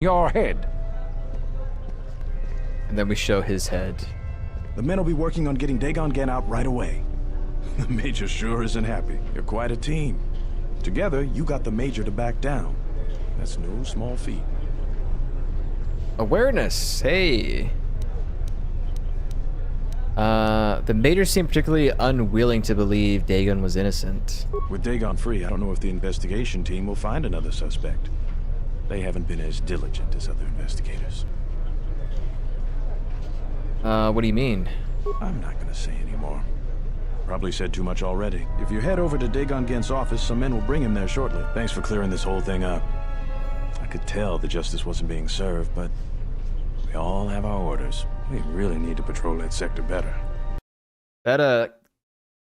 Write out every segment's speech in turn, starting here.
Your head. And then we show his head. The men will be working on getting Dhagon Ghent out right away. The Major sure isn't happy. You're quite a team. Together, you got the Major to back down. That's no small feat. Awareness, hey. The Major seemed particularly unwilling to believe Dhagon was innocent. With Dhagon free, I don't know if the investigation team will find another suspect. They haven't been as diligent as other investigators. What do you mean? I'm not gonna say anymore. Probably said too much already. If you head over to Dhagon Ghent's office, some men will bring him there shortly. Thanks for clearing this whole thing up. I could tell the justice wasn't being served, but we all have our orders. We really need to patrol that sector better. That,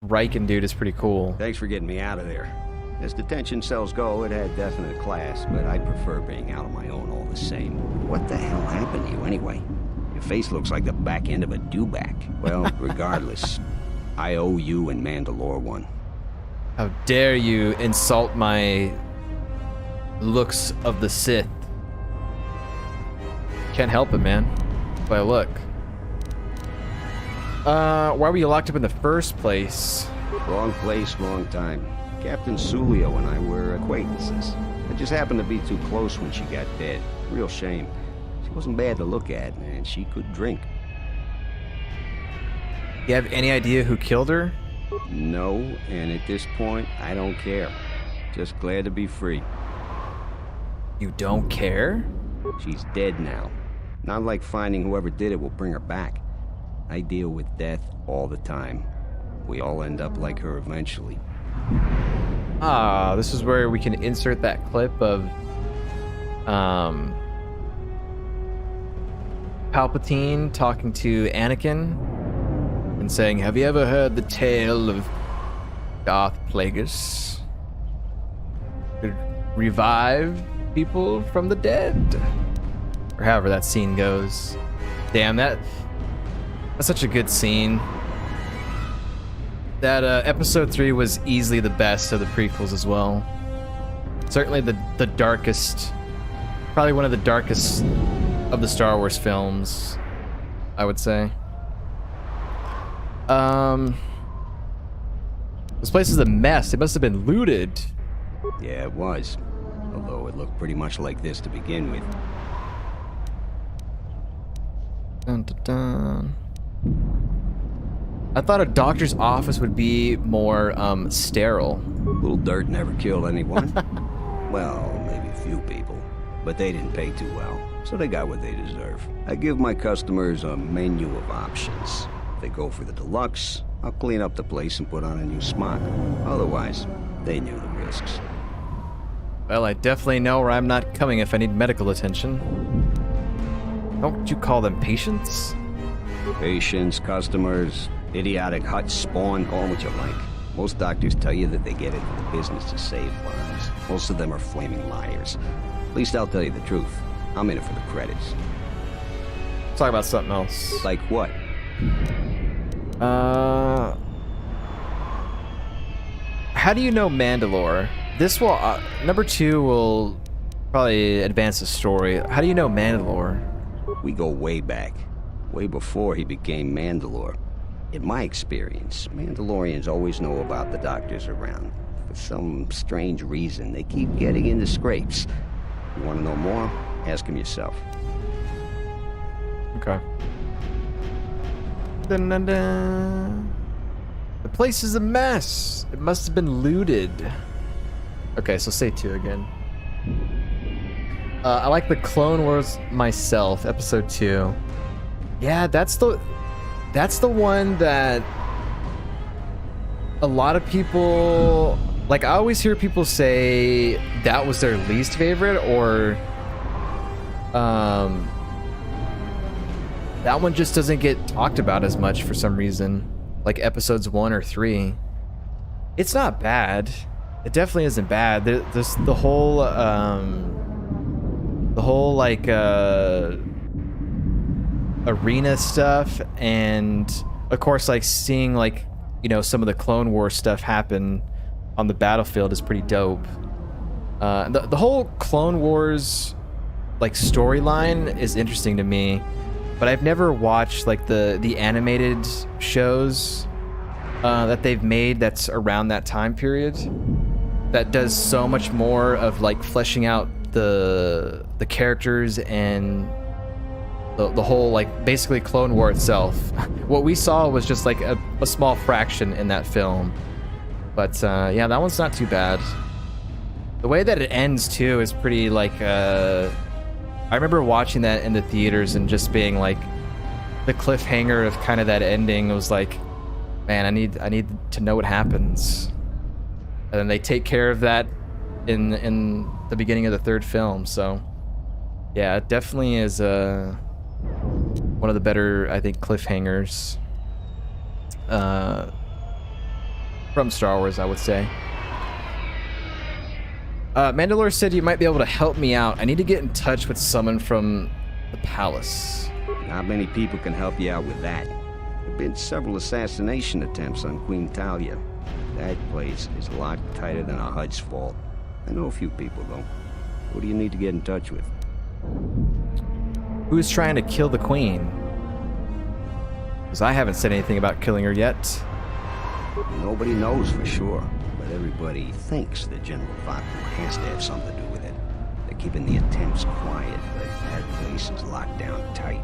Riiken dude is pretty cool. Thanks for getting me out of there. As detention cells go, it had definite class, but I prefer being out on my own all the same. What the hell happened to you anyway? Your face looks like the back end of a dewback. Well, regardless, I owe you and Mandalore one. How dare you insult my looks of the Sith. Can't help it, man. But look. Why were you locked up in the first place? Wrong place, wrong time. Captain Sulio and I were acquaintances. I just happened to be too close when she got dead. Real shame. She wasn't bad to look at, and she could drink. You have any idea who killed her? No, and at this point, I don't care. Just glad to be free. You don't care? She's dead now. Not like finding whoever did it will bring her back. I deal with death all the time. We all end up like her eventually. Ah, this is where we can insert that clip of Palpatine talking to Anakin and saying, "Have you ever heard the tale of Darth Plagueis? Could revive people from the dead." Or however that scene goes. Damn, that's such a good scene. That episode 3 was easily the best of the prequels as well. Certainly the darkest, probably one of the darkest of the Star Wars films, I would say. This place is a mess. It must have been looted. Yeah, it was. Although it looked pretty much like this to begin with. Dun, dun, dun. I thought a doctor's office would be more sterile. Little dirt never killed anyone. Well, maybe a few people. But they didn't pay too well, so they got what they deserve. I give my customers a menu of options. If they go for the deluxe, I'll clean up the place and put on a new smock. Otherwise, they knew the risks. Well, I definitely know where I'm not coming if I need medical attention. Don't you call them patients? Patients, customers, idiotic hut spawn, call them what you like. Most doctors tell you that they get into the business to save lives. Most of them are flaming liars. At least I'll tell you the truth. I'm in it for the credits. Let's talk about something else. Like what? How do you know Mandalore? This will, number 2 will probably advance the story. How do you know Mandalore? We go way back. Way before he became Mandalore. In my experience, Mandalorians always know about the doctors around. For some strange reason, they keep getting into scrapes. You want to know more? Ask him yourself. Okay. Dun, dun, dun. The place is a mess. It must have been looted. Okay, so say 2 again. I like the Clone Wars myself, episode 2. Yeah, that's the one that a lot of people, like, I always hear people say that was their least favorite, or that one just doesn't get talked about as much for some reason, like episodes 1 or 3. It's not bad. It definitely isn't bad. There's the whole like arena stuff, and of course, like, seeing, like, you know, some of the Clone Wars stuff happen on the battlefield is pretty dope. The whole Clone Wars like storyline is interesting to me, but I've never watched like the animated shows that they've made that's around that time period. That does so much more of like fleshing out the characters and the whole, like, basically Clone War itself. What we saw was just like a small fraction in that film. But yeah, that one's not too bad. The way that it ends too is pretty like I remember watching that in the theaters and just being like, the cliffhanger of kind of that ending was like, man, I need to know what happens. And then they take care of that in the beginning of the third film. So yeah, it definitely is one of the better, I think, cliffhangers from Star Wars, I would say. Mandalore said you might be able to help me out. I need to get in touch with someone from the palace. Not many people can help you out with that. There have been several assassination attempts on Queen Talia. That place is a lot tighter than a Hut's fault. I know a few people, though. Who do you need to get in touch with? Who's trying to kill the queen? Because I haven't said anything about killing her yet. Nobody knows for sure, but everybody thinks that General Bakkel has to have something to do with it. They're keeping the attempts quiet, but that place is locked down tight.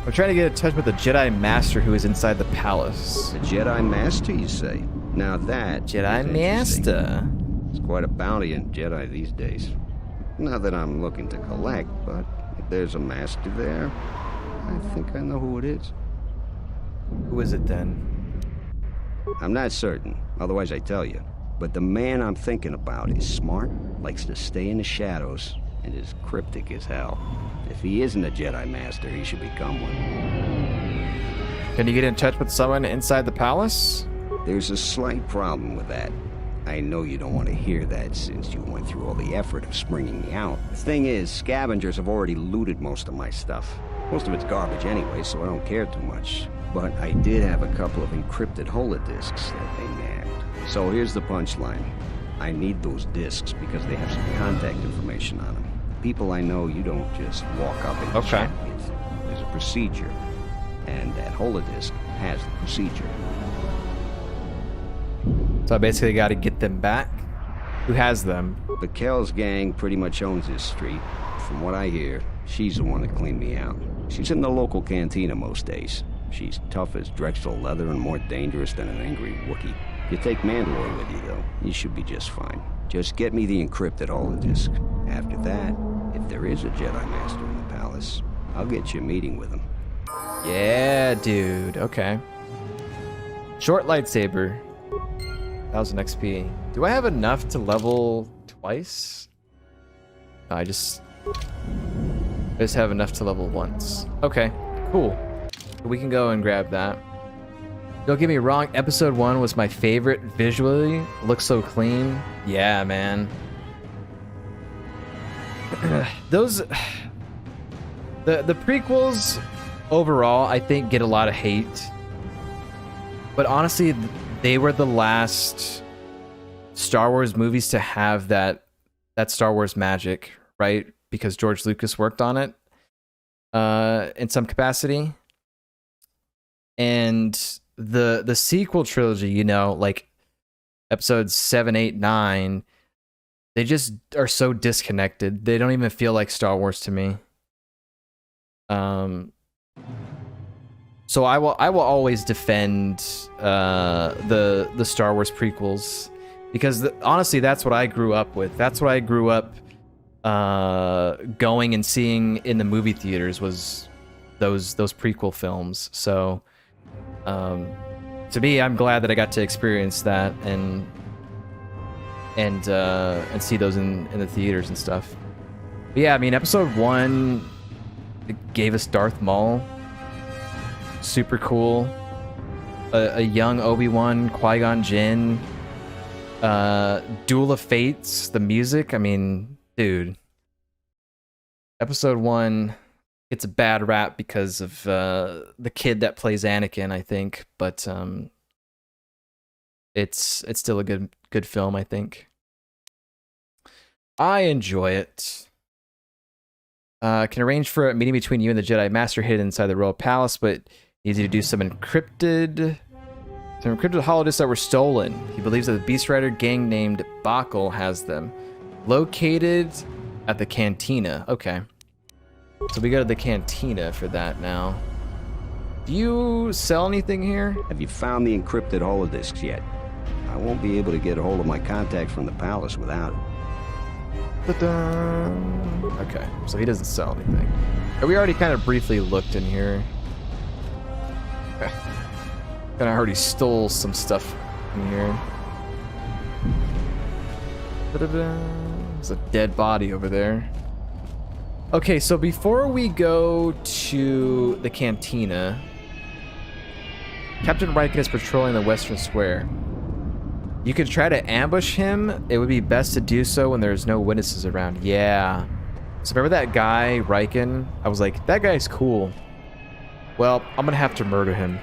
I'm trying to get in touch with the Jedi Master who is inside the palace. The Jedi Master, you say? Now that... Jedi Master. It's quite a bounty in Jedi these days. Not that I'm looking to collect, but if there's a master there, I think I know who it is. Who is it then? I'm not certain, otherwise I'd tell you. But the man I'm thinking about is smart, likes to stay in the shadows, and is cryptic as hell. If he isn't a Jedi Master, he should become one. Can you get in touch with someone inside the palace? There's a slight problem with that. I know you don't want to hear that since you went through all the effort of springing me out. The thing is, scavengers have already looted most of my stuff. Most of it's garbage anyway, so I don't care too much. But I did have a couple of encrypted holodisks that they nabbed. So here's the punchline. I need those disks because they have some contact information on them. People I know you don't just walk up and chat with. There's a procedure. And that holodisk has the procedure. So I basically got to get them back? Who has them? Bakkel's gang pretty much owns this street. From what I hear, she's the one that cleaned me out. She's in the local cantina most days. She's tough as Drexel leather and more dangerous than an angry Wookiee. If you take Mandalore with you, though, you should be just fine. Just get me the encrypted holodisk. After that, if there is a Jedi Master in the palace, I'll get you a meeting with him. Yeah, dude. Okay. Short lightsaber. 1000 XP. Do I have enough to level twice? No, I just have enough to level once. Okay, cool. We can go and grab that. Don't get me wrong, episode 1 was my favorite visually. Looks so clean. Yeah, man. Those... The prequels, overall, I think get a lot of hate. But honestly, they were the last Star Wars movies to have that Star Wars magic, right? Because George Lucas worked on it in some capacity. And the sequel trilogy, you know, like episodes 7, 8, 9, they just are so disconnected. They don't even feel like Star Wars to me. So I will always defend the Star Wars prequels because honestly, that's what I grew up with. That's what I grew up going and seeing in the movie theaters was those prequel films. So to me, I'm glad that I got to experience that and see those in the theaters and stuff. But yeah, I mean, episode 1 gave us Darth Maul. Super cool. A young Obi-Wan, Qui-Gon Jinn. Duel of Fates, the music. I mean, dude. Episode 1 gets a bad rap because of the kid that plays Anakin, I think. But it's still a good film, I think. I enjoy it. Can arrange for a meeting between you and the Jedi Master hidden inside the Royal Palace, but needs you to do some encrypted holodisks that were stolen. He believes that the Beast Rider gang named Bakkel has them. Located at the cantina. Okay. So we go to the cantina for that now. Do you sell anything here? Have you found the encrypted holodisks yet? I won't be able to get a hold of my contact from the palace without it. Ta-da. Okay, so he doesn't sell anything. We already kind of briefly looked in here. And I already stole some stuff in here. There's a dead body over there. Okay, so before we go to the cantina, Captain Riiken is patrolling the Western Square. You could try to ambush him. It would be best to do so when there's no witnesses around. Yeah. So remember that guy, Riiken? I was like, that guy's cool. Well, I'm gonna have to murder him.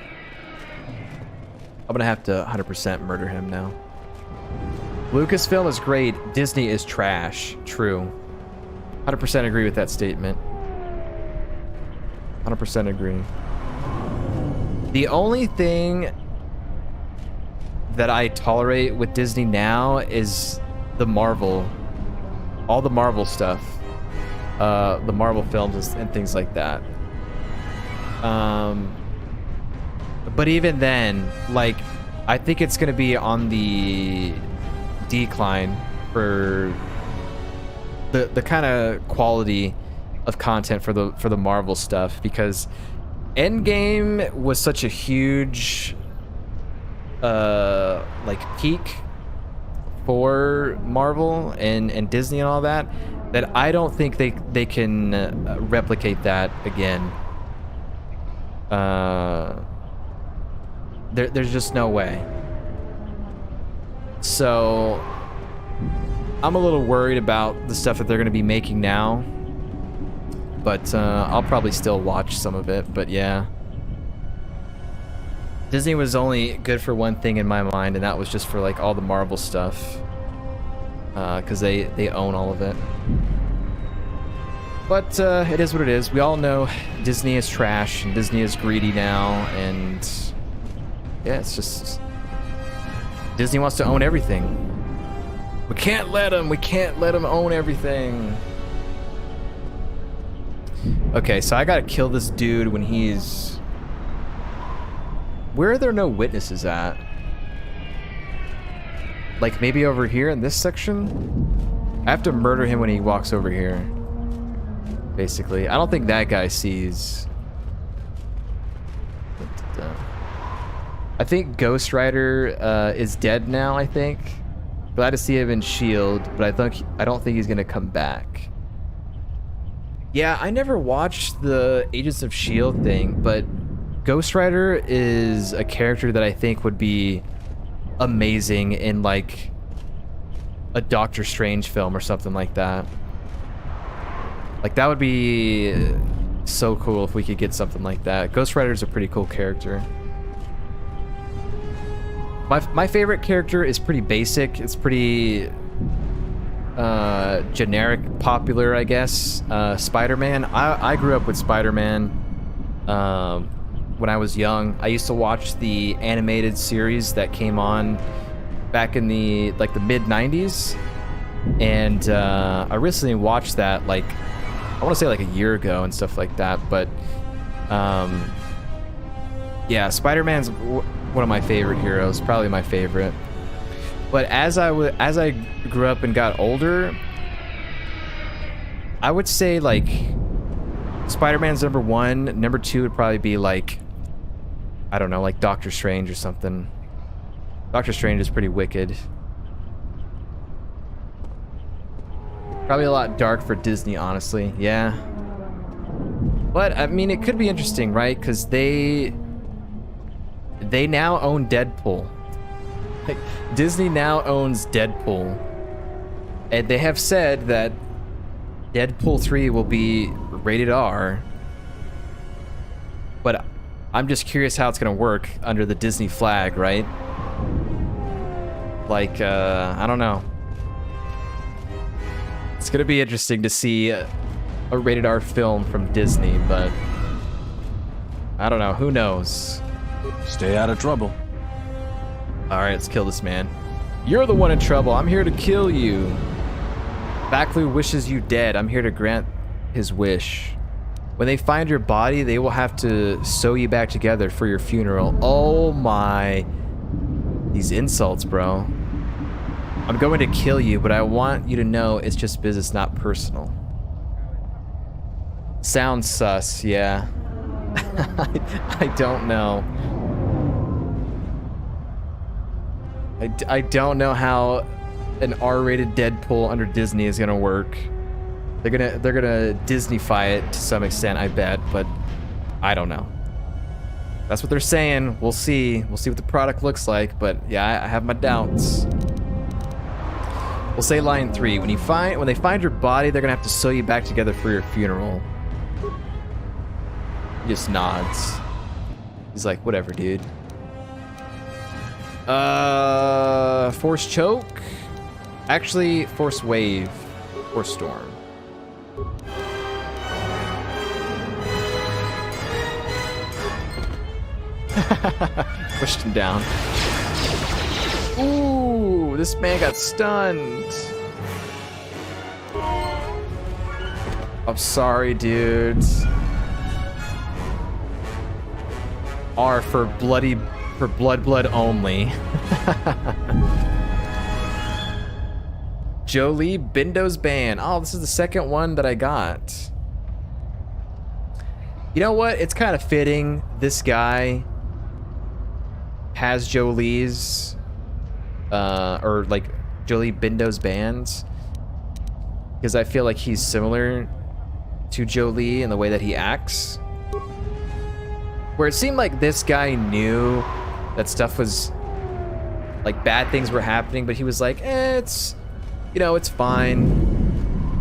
I'm gonna have to 100% murder him now. Lucasfilm is great. Disney is trash. True. 100% agree with that statement. 100% agree. The only thing that I tolerate with Disney now is the Marvel. All the Marvel stuff. The Marvel films and things like that. But even then, like, I think it's gonna be on the decline for the kind of quality of content for the Marvel stuff, because Endgame was such a huge like peak for Marvel and Disney and all that I don't think they can replicate that again. There's just no way. So I'm a little worried about the stuff that they're going to be making now, but I'll probably still watch some of it. But yeah, Disney was only good for one thing in my mind, and that was just for like all the Marvel stuff, because they own all of it. But it is what it is. We all know Disney is trash and Disney is greedy now, and yeah, it's just Disney wants to own everything. We can't let them. We can't let them own everything. Okay, so I gotta kill this dude when he's... Where are there no witnesses at? Like maybe over here in this section? I have to murder him when he walks over here. Basically. I don't think that guy sees... I think Ghost Rider is dead now, I think. Glad to see him in S.H.I.E.L.D., but I don't think he's gonna come back. Yeah, I never watched the Agents of S.H.I.E.L.D. thing, but Ghost Rider is a character that I think would be amazing in like a Doctor Strange film or something like that. Like that would be so cool if we could get something like that. Ghost Rider is a pretty cool character. My favorite character is pretty basic. It's pretty generic, popular, I guess. Spider-Man. I grew up with Spider-Man when I was young. I used to watch the animated series that came on back in the mid-90s, and I recently watched that like I want to say like a year ago and stuff like that. But yeah, Spider-Man's one of my favorite heroes, probably my favorite. But as I grew up and got older, I would say like Spider-Man's number one. Number two would probably be like, I don't know, like Doctor Strange or something. Doctor Strange is pretty wicked. Probably a lot dark for Disney, honestly. Yeah. But I mean, it could be interesting, right? Because they now own Deadpool. Like, Disney now owns Deadpool. And they have said that Deadpool 3 will be rated R. But I'm just curious how it's going to work under the Disney flag, right? Like, I don't know. It's going to be interesting to see a rated R film from Disney, but I don't know. Who knows? Stay out of trouble. All right, let's kill this man. You're the one in trouble. I'm here to kill you. Bakkel wishes you dead. I'm here to grant his wish. When they find your body, they will have to sew you back together for your funeral. Oh my. These insults, bro. I'm going to kill you, but I want you to know it's just business, not personal. Sounds sus, yeah. I don't know. I don't know how an R-rated Deadpool under Disney is gonna work. They're gonna Disney-fy it to some extent, I bet, but I don't know. That's what they're saying. We'll see. We'll see what the product looks like, but yeah, I have my doubts. We'll say line 3. When they find your body, they're gonna have to sew you back together for your funeral. He just nods. He's like, whatever, dude. Force choke? Actually, force wave. Force storm. Pushed him down. Ooh, this man got stunned. I'm sorry, dudes. R for blood only. Jolie Bindo's ban. Oh, this is the second one that I got. You know what? It's kind of fitting. This guy has Jolie's, or like Jolie Bindo's bands, because I feel like he's similar to Jolie in the way that he acts. Where it seemed like this guy knew that stuff was, like, bad things were happening, but he was like, it's, you know, it's fine.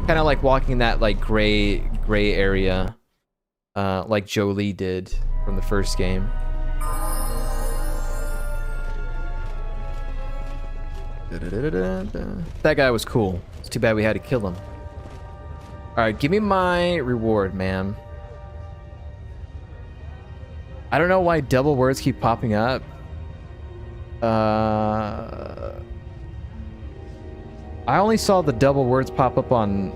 Kind of like walking in that, like, gray area, like Jolie did from the first game. That guy was cool. It's too bad we had to kill him. Alright, give me my reward, ma'am. I don't know why double words keep popping up. I only saw the double words pop up on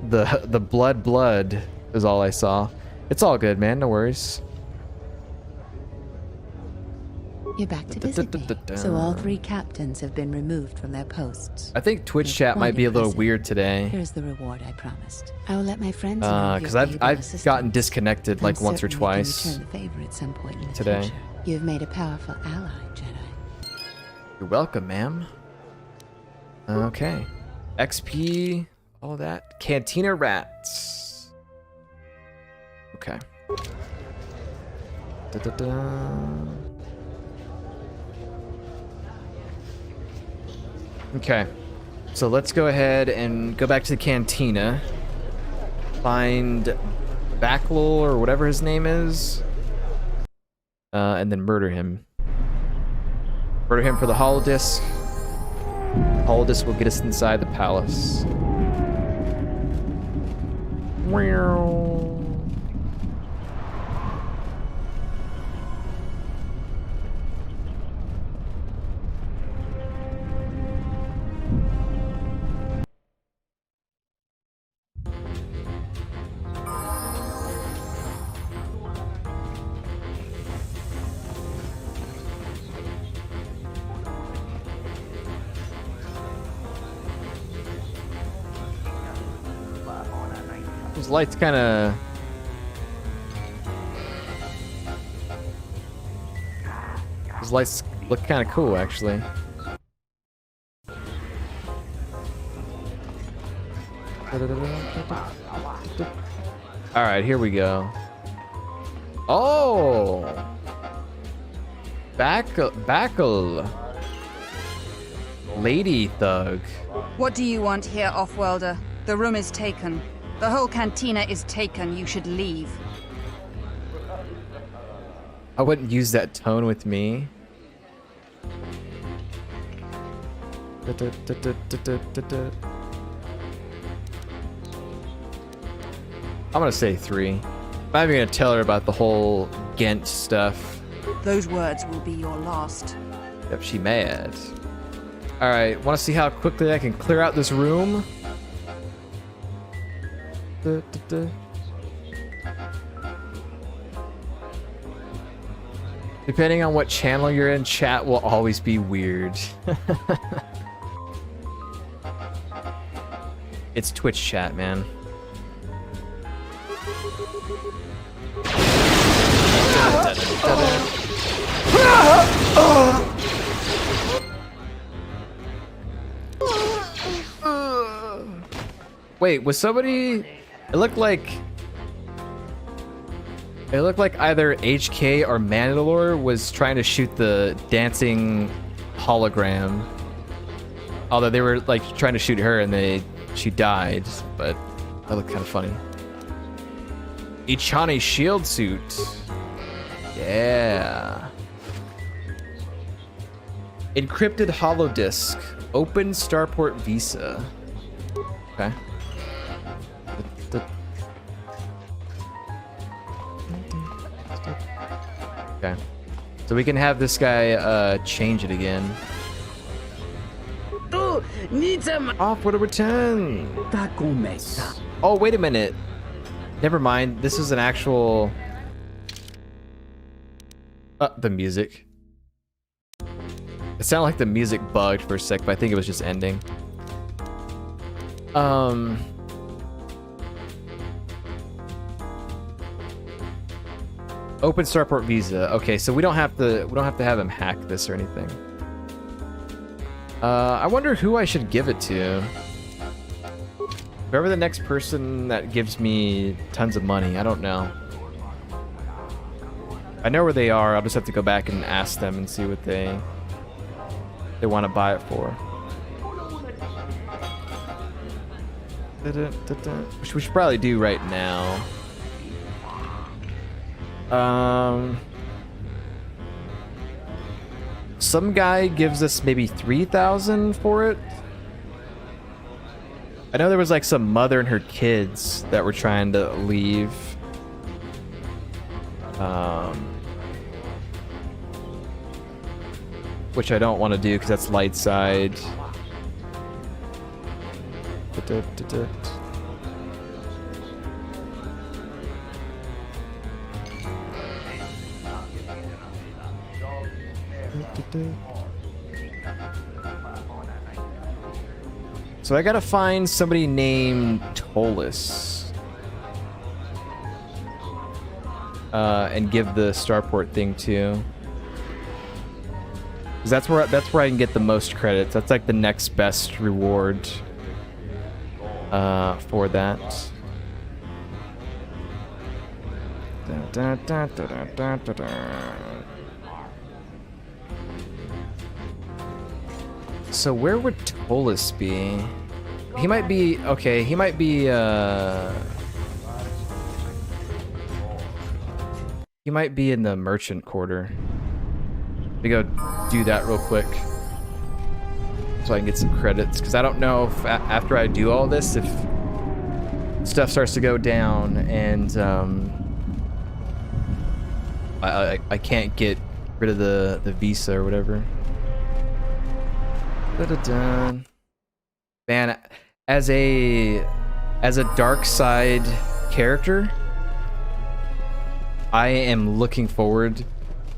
the blood is all I saw. It's all good, man. No worries. You're back to visit me. So all 3 captains have been removed from their posts. I think Twitch chat might be a little weird today. Here's the reward I promised. I will let my friends know. Because I've gotten disconnected like once or twice return the favor at some point in the today. future. You've made a powerful ally, Jedi. You're welcome, ma'am. Okay. XP, all that. Cantina rats. Okay. Okay. So let's go ahead and go back to the cantina. Find Bakkel or whatever his name is. And then murder him. Murder him for the holodisk. Holodisks will get us inside the palace. Those lights kind of... Those lights look kind of cool, actually. Alright, here we go. Oh! Bakkel. Lady thug. What do you want here, Offworlder? The room is taken. The whole cantina is taken. You should leave. I wouldn't use that tone with me. I'm gonna say 3. I'm not even gonna tell her about the whole Ghent stuff. Those words will be your last. Yep, she mad. Alright, wanna see how quickly I can clear out this room? Depending on what channel you're in, chat will always be weird. It's Twitch chat, man. Wait, was somebody... It looked like either HK or Mandalore was trying to shoot the dancing hologram. Although they were like trying to shoot her and she died, but that looked kind of funny. Ichani shield suit. Yeah. Encrypted holodisk. Open starport visa. Okay. Okay. So we can have this guy change it again. Off with a return. Oh, wait a minute. Never mind. This is an actual... the music. It sounded like the music bugged for a sec, but I think it was just ending. Open starport visa. Okay, so we don't have to have him hack this or anything. I wonder who I should give it to. Whoever the next person that gives me tons of money, I don't know. I know where they are, I'll just have to go back and ask them and see what they want to buy it for. Which we should probably do right now. Some guy gives us maybe 3,000 for it. I know there was like some mother and her kids that were trying to leave. Which I don't want to do because that's light side. So I gotta find somebody named Tolis. And give the starport thing to. Cause that's where I can get the most credits. That's like the next best reward for that. So where would Tolis be? He might be okay. He might be he might be in the merchant quarter. Let me go do that real quick so I can get some credits, because I don't know if after I do all this, if stuff starts to go down and I can't get rid of the visa or whatever. Man, as a dark side character, I am looking forward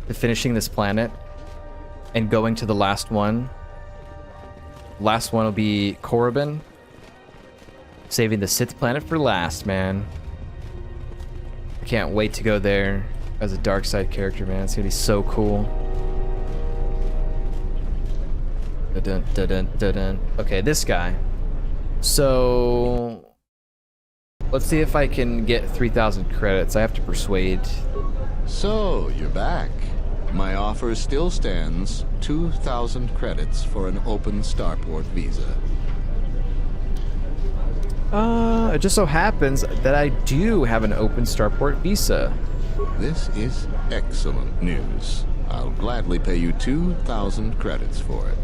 to finishing this planet and going to the last one. Last one will be Korriban. Saving the Sith planet for last, man. I can't wait to go there as a dark side character, man. It's gonna be so cool. Dun, dun, dun, dun, dun. Okay, this guy. So let's see if I can get 3,000 credits. I have to persuade. So, you're back. My offer still stands. 2,000 credits for an open starport visa. It just so happens that I do have an open starport visa. This is excellent news. I'll gladly pay you 2,000 credits for it.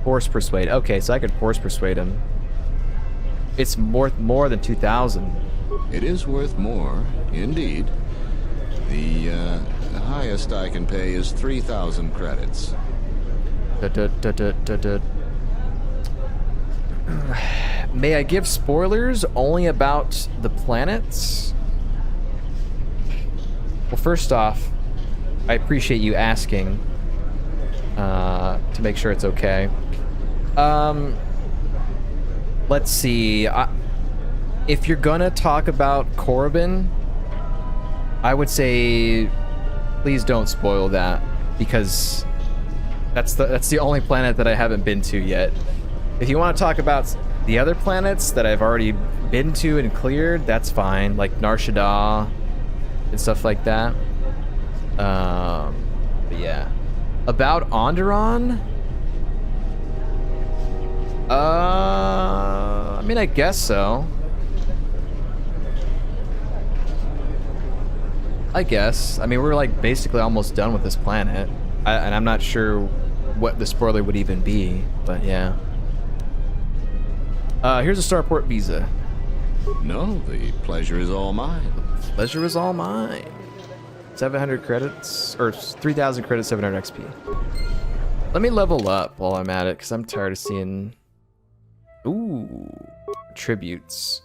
Force persuade. Okay, so I could force persuade him. It's more than 2,000. It is worth more, indeed. The highest I can pay is 3,000 credits. May I give spoilers only about the planets? Well, first off, I appreciate you asking to make sure it's okay. Let's see. If you're gonna talk about Corbin, I would say please don't spoil that, because that's the only planet that I haven't been to yet. If you want to talk about the other planets that I've already been to and cleared, that's fine, like Nar Shaddaa and stuff like that. But yeah. About Onderon? I mean, I guess so. I guess. I mean, we're like basically almost done with this planet. And I'm not sure what the spoiler would even be, but yeah. Here's a starport visa. No, the pleasure is all mine. Pleasure is all mine. 700 credits, or 3,000 credits, 700 XP. Let me level up while I'm at it, because I'm tired of seeing... Ooh, tributes.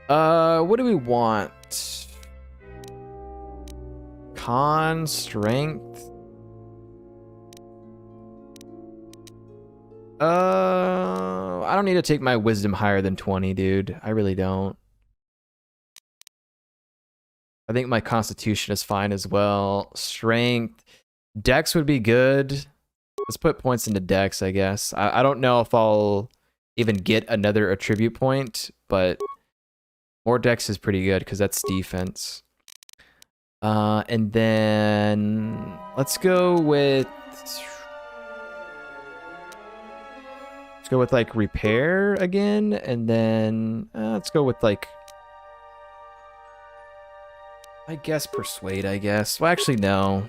What do we want? Con, strength. I don't need to take my wisdom higher than 20, dude. I really don't. I think my constitution is fine as well. Strength. Dex would be good. Let's put points into Dex, I guess. I don't know if I'll even get another attribute point, but more Dex is pretty good because that's defense. And then let's go with like repair again, and then let's go with like, I guess persuade, I guess. Well, actually, no.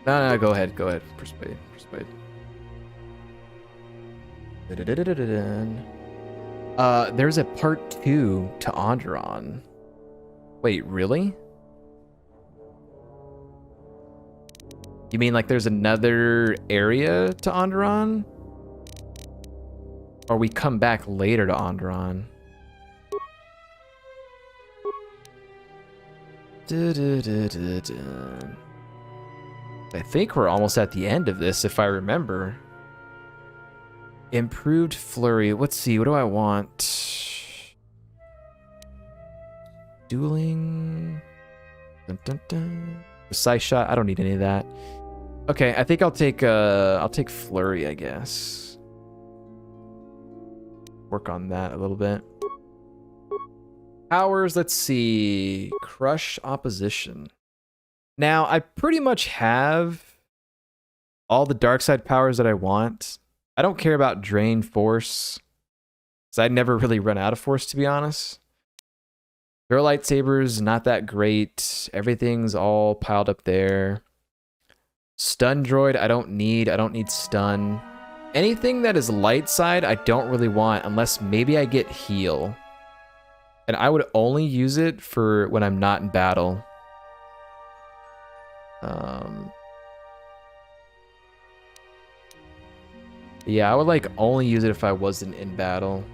No, go ahead. Persuade. There's a part 2 to Onderon. Wait, really? You mean like there's another area to Onderon? Or we come back later to Onderon? I think we're almost at the end of this, if I remember. Improved flurry. Let's see, what do I want? Dueling. Dun, dun, dun. Precise shot. I don't need any of that. Okay, I think I'll take flurry, I guess. Work on that a little bit. Powers, let's see. Crush opposition. Now, I pretty much have all the dark side powers that I want. I don't care about drain force, because I never really run out of force, to be honest. Throw lightsabers, not that great. Everything's all piled up there. Stun droid, I don't need stun. Anything that is light side, I don't really want, unless maybe I get heal. And I would only use it for when I'm not in battle. Yeah, I would like only use it if I wasn't in battle.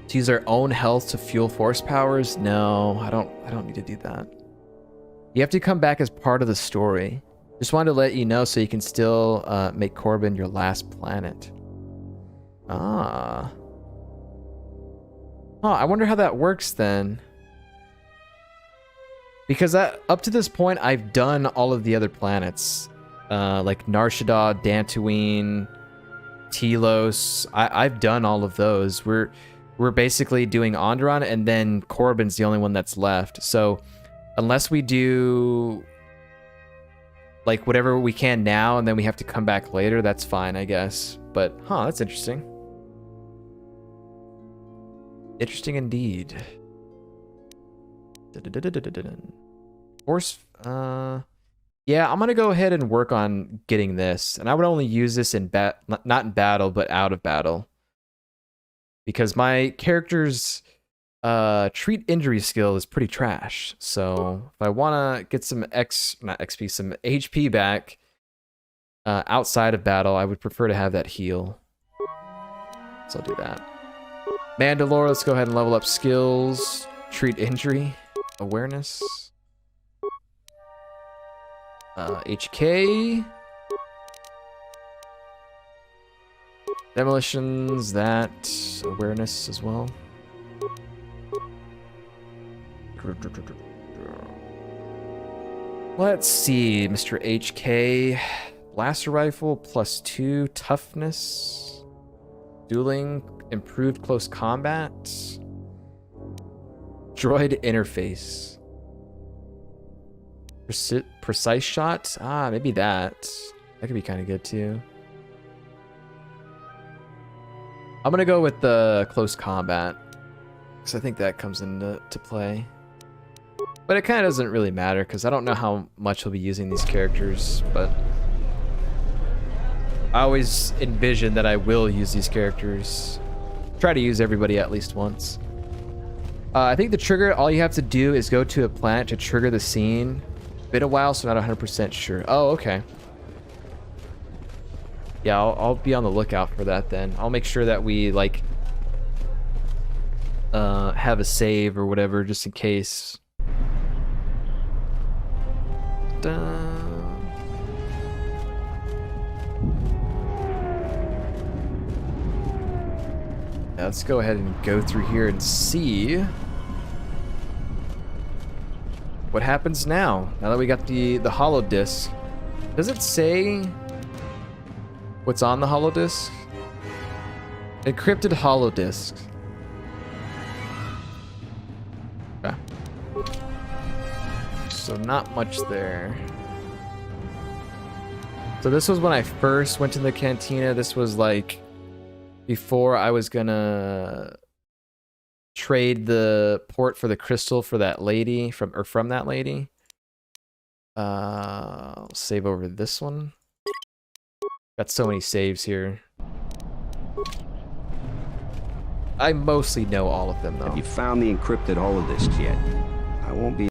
To use our own health to fuel force powers? No, I don't need to do that. You have to come back as part of the story. Just wanted to let you know so you can still make Corbin your last planet. Ah. Oh, I wonder how that works then. Because up to this point, I've done all of the other planets. Like Nar Shaddaa, Dantooine, Telos. I've done all of those. We're basically doing Onderon, and then Corbin's the only one that's left. So unless we do like whatever we can now, and then we have to come back later, that's fine, I guess. But that's interesting. Interesting indeed. Force, yeah, I'm gonna go ahead and work on getting this, and I would only use this in not in battle, but out of battle, because my character's treat injury skill is pretty trash. So if I want to get some some HP back outside of battle, I would prefer to have that heal. So I'll do that. Mandalore, let's go ahead and level up skills. Treat injury, awareness. HK. Demolitions, that. Awareness as well. Let's see, Mr. HK. Blaster rifle, +2. Toughness. Dueling, improved close combat. Droid interface. Precise shot? Ah, maybe that. That could be kind of good too. I'm gonna go with the close combat, because I think that comes into play. But it kind of doesn't really matter, because I don't know how much we'll be using these characters, but I always envision that I will use these characters. Try to use everybody at least once. I think the trigger, all you have to do is go to a planet to trigger the scene. Been a while, so not 100% sure. Oh, okay. Yeah, I'll be on the lookout for that then. I'll make sure that we, like, have a save or whatever, just in case. Dun. Now let's go ahead and go through here and see what happens now that we got the holodisc. Does it say what's on the holodisc? Encrypted holodisks. Okay. So not much there. So this was when I first went to the cantina. This was like before I was gonna trade the port for the crystal for that lady from that lady. I'll save over this one. Got so many saves here. I mostly know all of them though. Have you found the encrypted holodisks yet? I won't be